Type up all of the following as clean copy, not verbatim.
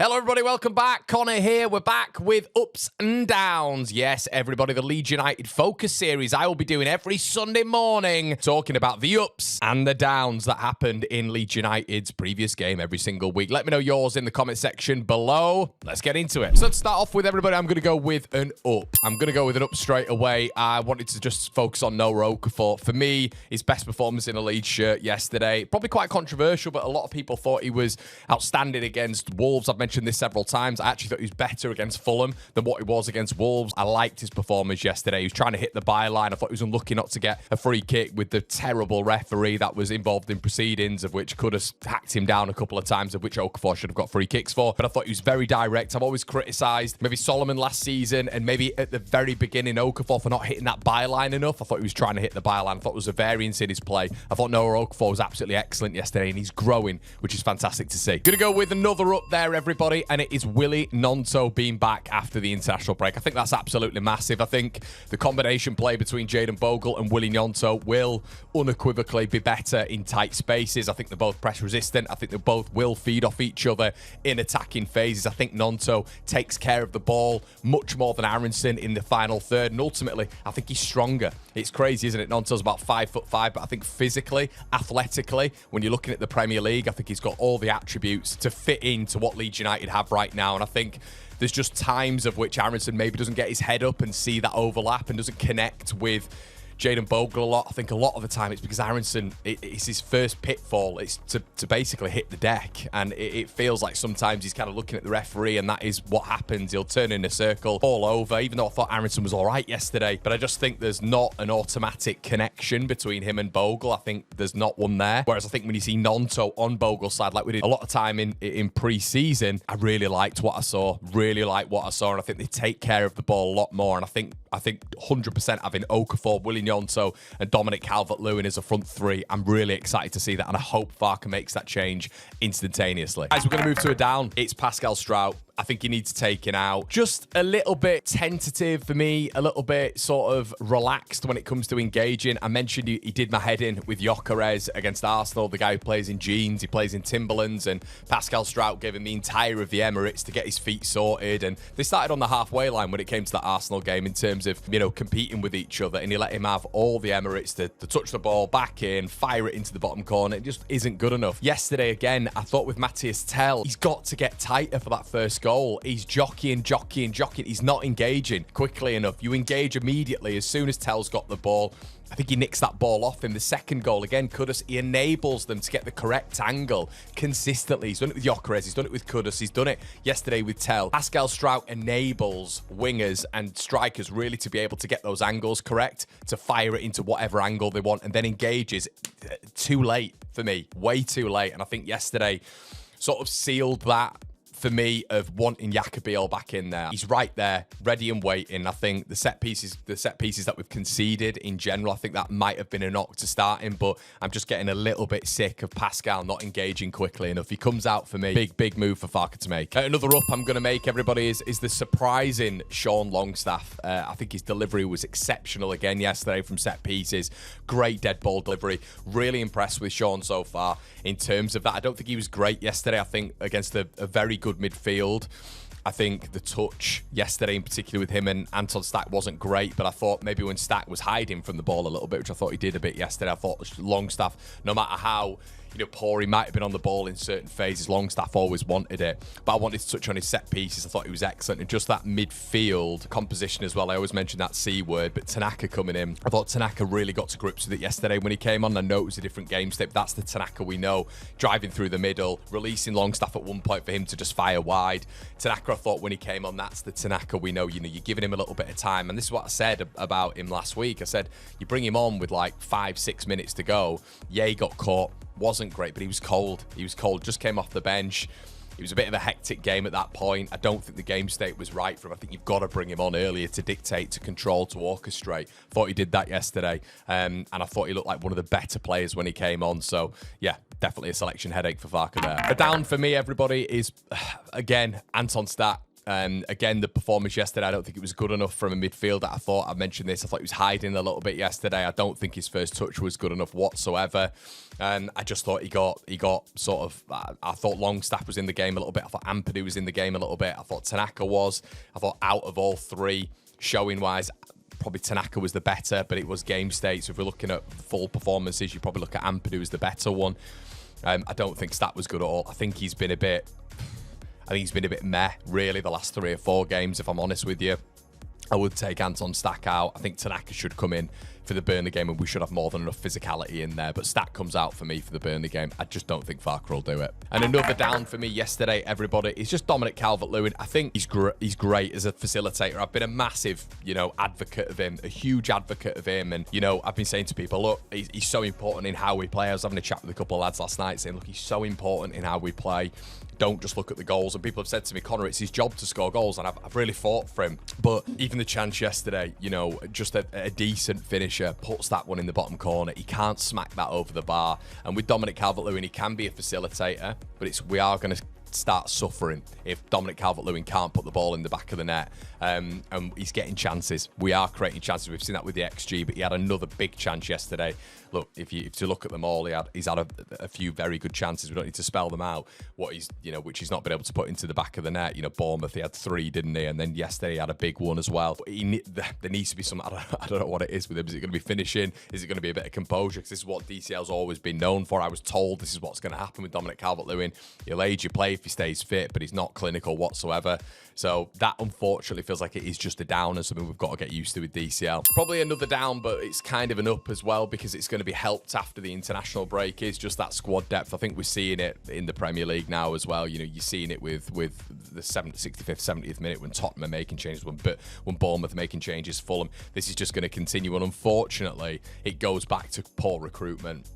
Hello, everybody. Welcome back. Connor here. We're back with ups and downs. Yes, everybody, the Leeds United Focus series I will be doing every Sunday morning, talking about the ups and the downs that happened in Leeds United's previous game every single week. Let me know yours in the comment section below. Let's get into it. So to start off with, everybody, I'm going to go with an up. I'm going to go with an up straight away. I wanted to just focus on Noah Okafor. For me, his best performance in a Leeds shirt yesterday. Probably quite controversial, but a lot of people thought he was outstanding against Wolves. I've mentioned this several times. I actually thought he was better against Fulham than what he was against Wolves. I liked his performance yesterday. He was trying to hit the byline. I thought he was unlucky not to get a free kick with the terrible referee that was involved in proceedings, of which could have hacked him down a couple of times, of which Okafor should have got free kicks for. But I thought he was very direct. I've always criticised maybe Solomon last season and maybe at the very beginning Okafor for not hitting that byline enough. I thought he was trying to hit the byline. I thought there was a variance in his play. I thought Noah Okafor was absolutely excellent yesterday, and he's growing, which is fantastic to see. Gonna go with another up there, everybody, and it is Willy Gnonto being back after the international break. I think that's absolutely massive. I think the combination play between Jadon Bogle and Willy Gnonto will unequivocally be better in tight spaces. I think they're both press resistant. I think they both will feed off each other in attacking phases. I think Gnonto takes care of the ball much more than Aronson in the final third, and ultimately I think he's stronger. It's crazy, isn't it? Gnonto's about 5'5", but I think physically, athletically, when you're looking at the Premier League, I think he's got all the attributes to fit into what Leeds United have right now. And I think there's just times of which Aronson maybe doesn't get his head up and see that overlap and doesn't connect with Jadon Bogle a lot. I think a lot of the time it's because Aronson, it's his first pitfall. It's to basically hit the deck. And it feels like sometimes he's kind of looking at the referee, and that is what happens. He'll turn in a circle all over, even though I thought Aronson was all right yesterday. But I just think there's not an automatic connection between him and Bogle. I think there's not one there. Whereas I think when you see Gnonto on Bogle's side, like we did a lot of time in pre-season, I really liked what I saw. Really liked what I saw. And I think they take care of the ball a lot more. And I think 100% having Okafor, Willy Gnonto, and Dominic Calvert-Lewin as a front three, I'm really excited to see that, and I hope Farke makes that change instantaneously. Guys, we're going to move to a down. It's Pascal Strout. I think he needs taken out. Just a little bit tentative for me, a little bit sort of relaxed when it comes to engaging. I mentioned he did my head in with Gyökeres against Arsenal, the guy who plays in jeans, he plays in Timberlands, and Pascal Strout gave him the entire of the Emirates to get his feet sorted. And they started on the halfway line when it came to that Arsenal game in terms of, you know, competing with each other, and he let him have all the Emirates to touch the ball back in, fire it into the bottom corner. It just isn't good enough. Yesterday, again, I thought with Matthias Tell, he's got to get tighter for that first goal. He's jockeying. He's not engaging quickly enough. You engage immediately as soon as Tell's got the ball. I think he nicks that ball off him. The second goal, again, Kudus, he enables them to get the correct angle consistently. He's done it with Gyökeres, he's done it with Kudus, he's done it yesterday with Tell. Pascal Strout enables wingers and strikers really to be able to get those angles correct, to fire it into whatever angle they want, and then engages too late for me, way too late. And I think yesterday sort of sealed that for me of wanting Jacobiel back in there. He's right there, ready and waiting. I think the set pieces that we've conceded in general, I think that might have been a knock to start him, but I'm just getting a little bit sick of Pascal not engaging quickly enough. He comes out for me. Big move for Farke to make. Another up I'm going to make, everybody, is the surprising Sean Longstaff. I think his delivery was exceptional again yesterday from set pieces. Great dead ball delivery. Really impressed with Sean so far in terms of that. I don't think he was great yesterday. I think against a very good midfield. I think the touch yesterday in particular with him and Anton Stack wasn't great, but I thought maybe when Stack was hiding from the ball a little bit, which I thought he did a bit yesterday, I thought Longstaff, no matter how poor he might have been on the ball in certain phases, Longstaff always wanted it. But I wanted to touch on his set pieces. I thought he was excellent. And just that midfield composition as well. I always mention that C word, but Tanaka coming in. I thought Tanaka really got to grips with it yesterday when he came on. I know it was a different game state. That's the Tanaka we know. Driving through the middle, releasing Longstaff at one point for him to just fire wide. Tanaka, I thought when he came on, that's the Tanaka we know. You're giving him a little bit of time. And this is what I said about him last week. I said, you bring him on with like 5-6 minutes to go. Yeah, he got caught. Wasn't great, but he was cold. He was cold, just came off the bench. It was a bit of a hectic game at that point. I don't think the game state was right for him. I think you've got to bring him on earlier to dictate, to control, to orchestrate. Thought he did that yesterday. And I thought he looked like one of the better players when he came on. So, yeah, definitely a selection headache for Farke there. A down for me, everybody, is, again, Anton Stack. Again, the performance yesterday, I don't think it was good enough from a midfielder. I mentioned this, I thought he was hiding a little bit yesterday. I don't think his first touch was good enough whatsoever. I just thought he got sort of, I thought Longstaff was in the game a little bit. I thought Ampadu was in the game a little bit. I thought Tanaka was. I thought out of all three, showing-wise, probably Tanaka was the better, but it was game state. So if we're looking at full performances, you probably look at Ampadu as the better one. I don't think Stat was good at all. I think he's been a bit meh, really, the last 3 or 4 games, if I'm honest with you. I would take Anton Stack out. I think Tanaka should come in for the Burnley game, and we should have more than enough physicality in there. But Stack comes out for me for the Burnley game. I just don't think Farker will do it. And another down for me yesterday, everybody, is just Dominic Calvert-Lewin. I think he's great as a facilitator. I've been a massive, advocate of him, a huge advocate of him. And, I've been saying to people, look, he's so important in how we play. I was having a chat with a couple of lads last night saying, look, he's so important in how we play. Don't just look at the goals. And people have said to me, Connor, it's his job to score goals. And I've really fought for him. But even the chance yesterday, just a decent finisher, puts that one in the bottom corner. He can't smack that over the bar. And with Dominic Calvert-Lewin, he can be a facilitator, but we are going to start suffering if Dominic Calvert-Lewin can't put the ball in the back of the net. And he's getting chances. We are creating chances. We've seen that with the XG, but he had another big chance yesterday. Look, if you look at them all, he's had a few very good chances. We don't need to spell them out. Which he's not been able to put into the back of the net. Bournemouth, he had 3, didn't he? And then yesterday he had a big one as well. But there needs to be some. I don't know what it is with him. Is it going to be finishing? Is it going to be a bit of composure? Because this is what DCL's always been known for. I was told this is what's going to happen with Dominic Calvert-Lewin. He'll age your play if he stays fit, but he's not clinical whatsoever. So that unfortunately feels like it is just a down and something we've got to get used to with DCL. Probably another down, but it's kind of an up as well because it's going to be helped after the international break. Is just that squad depth. I think we're seeing it in the Premier League now as well. You're seeing it with the 65th, 70th minute when Tottenham are making changes, when Bournemouth are making changes, Fulham. This is just going to continue, and unfortunately, it goes back to poor recruitment.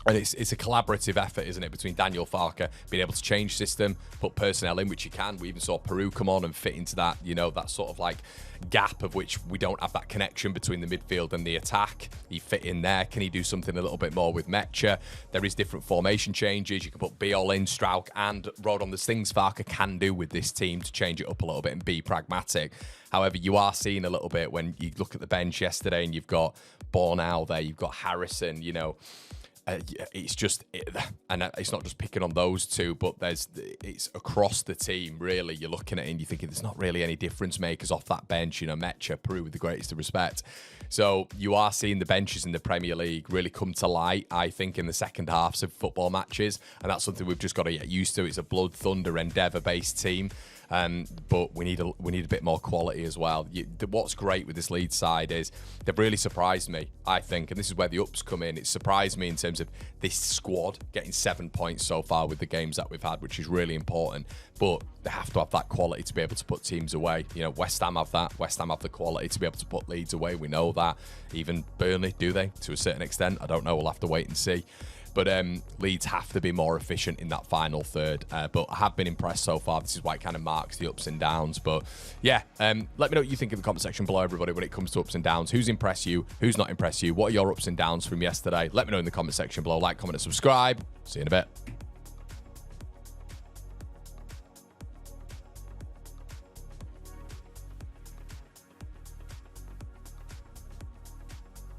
And it's a collaborative effort, isn't it, between Daniel Farker being able to change system, put personnel in, which he can. We even saw Peru come on and fit into that, that sort of like gap of which we don't have that connection between the midfield and the attack. He fit in there. Can he do something a little bit more with Mecha? There is different formation changes. You can put Biol in, Strauch, and Rodon. There's things Farker can do with this team to change it up a little bit and be pragmatic. However, you are seeing a little bit when you look at the bench yesterday and you've got Bornau there, you've got Harrison, it's just, and it's not just picking on those two, but it's across the team, really. You're looking at it and you're thinking there's not really any difference makers off that bench. Mecha, Peru, with the greatest of respect. So you are seeing the benches in the Premier League really come to light, I think, in the second halves of football matches. And that's something we've just got to get used to. It's a Blood Thunder Endeavour-based team. But we need a bit more quality as well. What's great with this Leeds side is they've really surprised me, I think, and this is where the ups come in. It surprised me in terms of this squad getting 7 points so far with the games that we've had, which is really important. But they have to have that quality to be able to put teams away. West Ham have that. West Ham have the quality to be able to put Leeds away. We know that. Even Burnley, do they? To a certain extent. I don't know. We'll have to wait and see. But Leeds have to be more efficient in that final third. But I have been impressed so far. This is why it kind of marks the ups and downs. But yeah, let me know what you think in the comment section below, everybody, when it comes to ups and downs. Who's impressed you? Who's not impressed you? What are your ups and downs from yesterday? Let me know in the comment section below. Like, comment, and subscribe. See you in a bit.